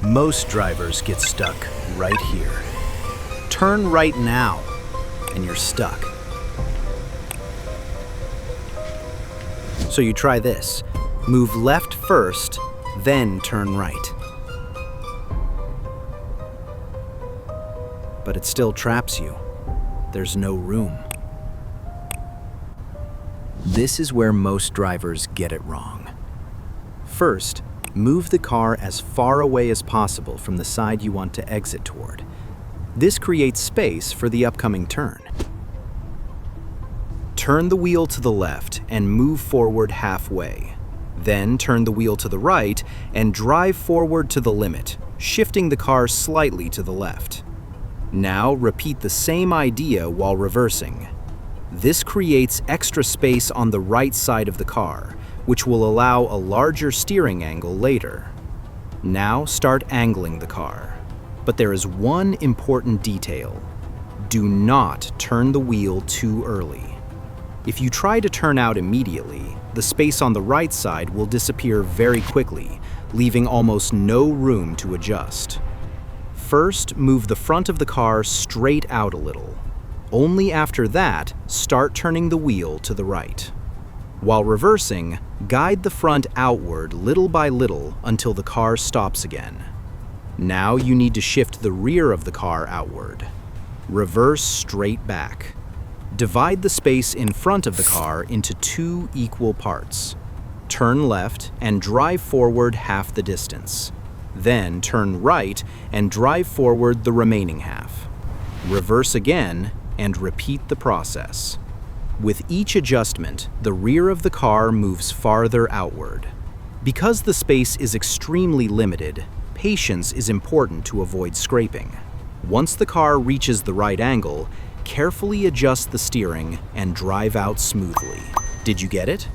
Most drivers get stuck right here. Turn right now, and you're stuck. So you try this. Move left first, then turn right. But it still traps you. There's no room. This is where most drivers get it wrong. First, move the car as far away as possible from the side you want to exit toward. This creates space for the upcoming turn. Turn the wheel to the left and move forward halfway. Then turn the wheel to the right and drive forward to the limit, shifting the car slightly to the left. Now repeat the same idea while reversing. This creates extra space on the right side of the car, which will allow a larger steering angle later. Now start angling the car. But there is one important detail. Do not turn the wheel too early. If you try to turn out immediately, the space on the right side will disappear very quickly, leaving almost no room to adjust. First, move the front of the car straight out a little. Only after that, start turning the wheel to the right. While reversing, guide the front outward little by little until the car stops again. Now you need to shift the rear of the car outward. Reverse straight back. Divide the space in front of the car into 2 equal parts. Turn left and drive forward half the distance. Then turn right and drive forward the remaining half. Reverse again and repeat the process. With each adjustment, the rear of the car moves farther outward. Because the space is extremely limited, patience is important to avoid scraping. Once the car reaches the right angle, carefully adjust the steering and drive out smoothly. Did you get it?